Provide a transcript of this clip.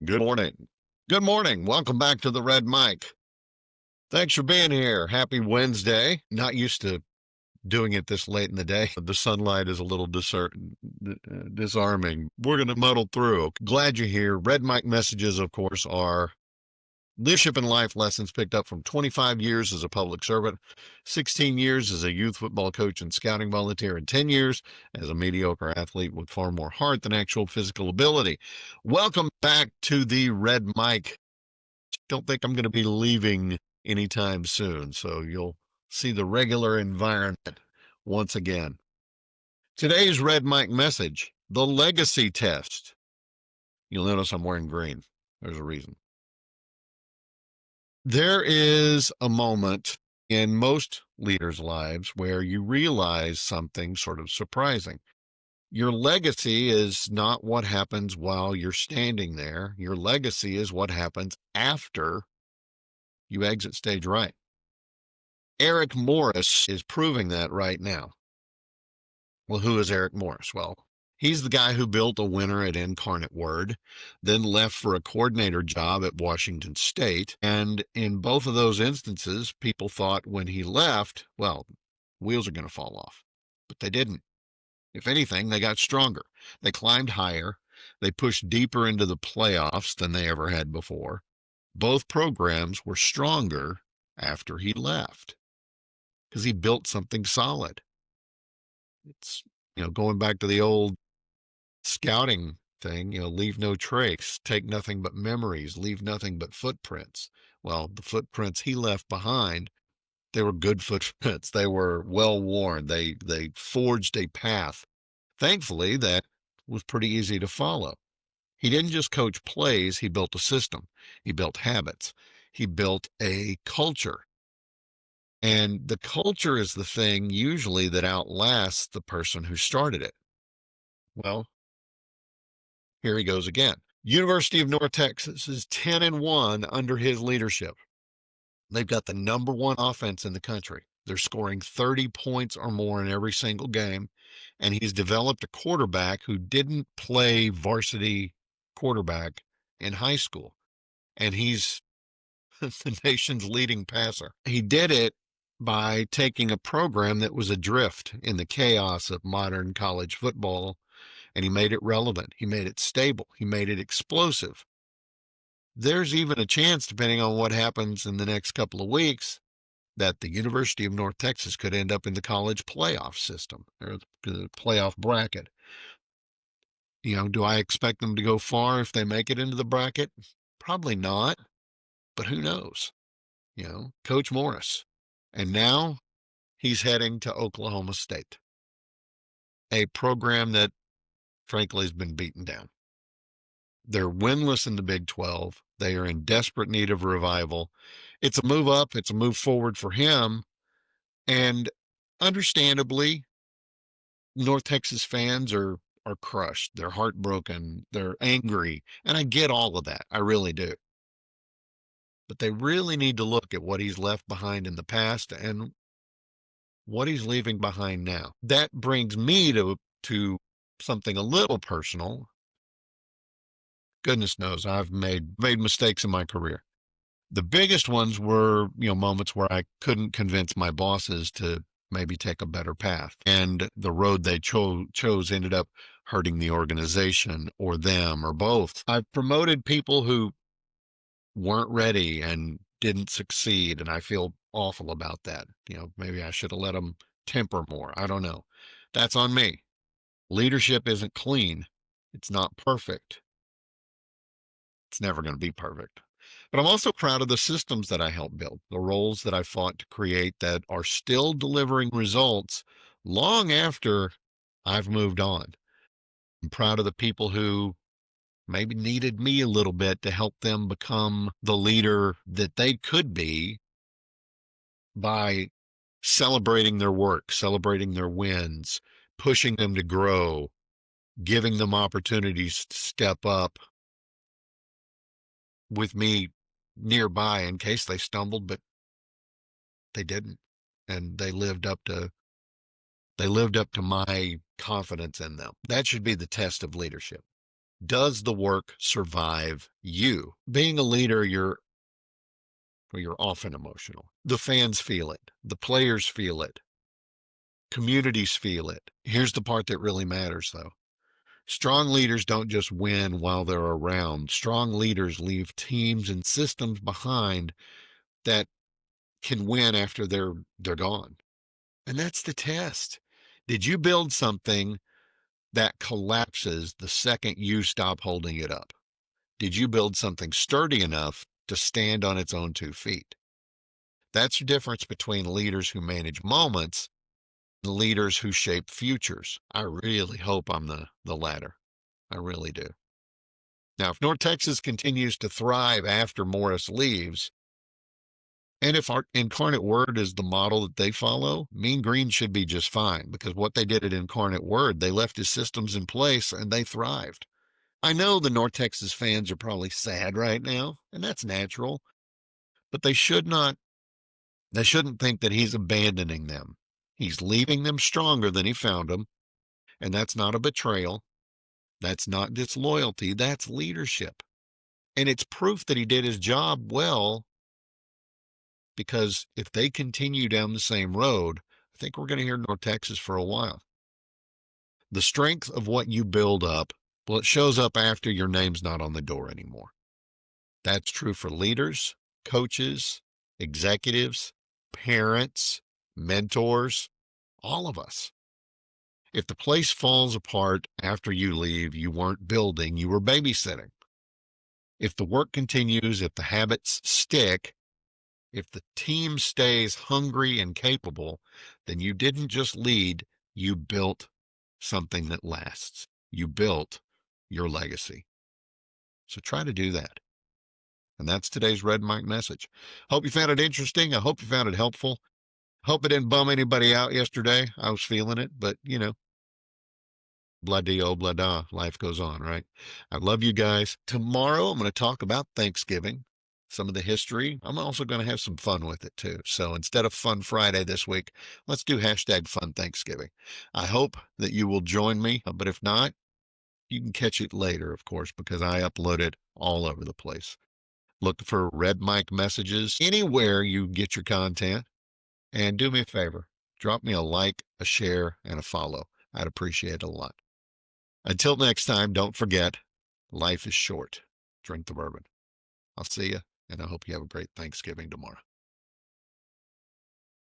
Good morning. Good morning. Welcome back to the Red Mic. Thanks for being here. Happy Wednesday. Not used to doing it this late in the day. The sunlight is a little disarming. We're going to muddle through. Glad you're here. Red Mic messages, of course, are leadership and life lessons picked up from 25 years as a public servant, 16 years as a youth football coach and scouting volunteer, and 10 years as a mediocre athlete with far more heart than actual physical ability. Welcome back to the Red Mic. Don't think I'm going to be leaving anytime soon, so you'll see the regular environment once again. Today's Red Mic message, the legacy test. You'll notice I'm wearing green. There's a reason. There is a moment in most leaders' lives where you realize something sort of surprising. Your legacy is not what happens while you're standing there. Your legacy is what happens after you exit stage right. Eric Morris is proving that right now. Well, who is Eric Morris? Well, he's the guy who built a winner at Incarnate Word, then left for a coordinator job at Washington State. And in both of those instances, people thought when he left, well, wheels are going to fall off. But they didn't. If anything, they got stronger. They climbed higher. They pushed deeper into the playoffs than they ever had before. Both programs were stronger after he left because he built something solid. It's, going back to the old scouting thing, leave no trace, take nothing but memories, leave nothing but footprints. Well, the footprints he left behind, they were good footprints. They were well worn. They forged a path. Thankfully, that was pretty easy to follow. He didn't just coach plays, he built a system. He built habits. He built a culture. And the culture is the thing usually that outlasts the person who started it. Well, here he goes again. University of North Texas is 10-1 under his leadership. They've got the number one offense in the country. They're scoring 30 points or more in every single game. And he's developed a quarterback who didn't play varsity quarterback in high school. And he's the nation's leading passer. He did it by taking a program that was adrift in the chaos of modern college football, and he made it relevant. He made it stable. He made it explosive. There's even a chance, depending on what happens in the next couple of weeks, that the University of North Texas could end up in the college playoff system, or the playoff bracket. Do I expect them to go far if they make it into the bracket? Probably not, but who knows? Coach Morris. And now he's heading to Oklahoma State, a program that, frankly, has been beaten down. They're winless in the Big 12. They are in desperate need of revival. It's a move up. It's a move forward for him. And understandably, North Texas fans are crushed. They're heartbroken. They're angry. And I get all of that. I really do. But they really need to look at what he's left behind in the past and what he's leaving behind now. That brings me to something a little personal. Goodness knows I've made mistakes in my career. The biggest ones were, moments where I couldn't convince my bosses to maybe take a better path. And the road they chose ended up hurting the organization or them or both. I've promoted people who weren't ready and didn't succeed, and I feel awful about that. Maybe I should have let them temper more. I don't know. That's on me. Leadership isn't clean. It's not perfect. It's never going to be perfect. But I'm also proud of the systems that I helped build, the roles that I fought to create that are still delivering results long after I've moved on. I'm proud of the people who maybe needed me a little bit to help them become the leader that they could be by celebrating their work, celebrating their wins, pushing them to grow, giving them opportunities to step up with me nearby in case they stumbled, but they didn't. And they lived up to my confidence in them. That should be the test of leadership. Does the work survive you? Being a leader, you're often emotional. The fans feel it. The players feel it. Communities feel it. Here's the part that really matters, though. Strong leaders don't just win while they're around. Strong leaders leave teams and systems behind that can win after they're gone. And that's the test. Did you build something that collapses the second you stop holding it up? Did you build something sturdy enough to stand on its own 2 feet? That's the difference between leaders who manage moments and leaders who shape futures. I really hope I'm the latter. I really do. Now, if North Texas continues to thrive after Morris leaves, and if our Incarnate Word is the model that they follow, Mean Green should be just fine, because what they did at Incarnate Word, they left his systems in place and they thrived. I know the North Texas fans are probably sad right now, and that's natural, but they shouldn't think that he's abandoning them. He's leaving them stronger than he found them, and that's not a betrayal. That's not disloyalty. That's leadership. And it's proof that he did his job well, because if they continue down the same road, I think we're going to hear North Texas for a while. The strength of what you build up, well, it shows up after your name's not on the door anymore. That's true for leaders, coaches, executives, parents, mentors, all of us. If the place falls apart after you leave, you weren't building, you were babysitting. If the work continues, if the habits stick, if the team stays hungry and capable, then you didn't just lead, you built something that lasts. You built your legacy. So try to do that. And that's today's Red Mike message. Hope you found it interesting. I hope you found it helpful. Hope it didn't bum anybody out yesterday. I was feeling it, but blah dee oh blah da. Life goes on, right? I love you guys. Tomorrow I'm going to talk about Thanksgiving, some of the history. I'm also going to have some fun with it too. So instead of Fun Friday this week, let's do #Fun Thanksgiving. I hope that you will join me, but if not, you can catch it later, of course, because I upload it all over the place. Look for Red Mike messages anywhere you get your content. And do me a favor, drop me a like, a share, and a follow. I'd appreciate it a lot. Until next time, don't forget, life is short. Drink the bourbon. I'll see you, and I hope you have a great Thanksgiving tomorrow.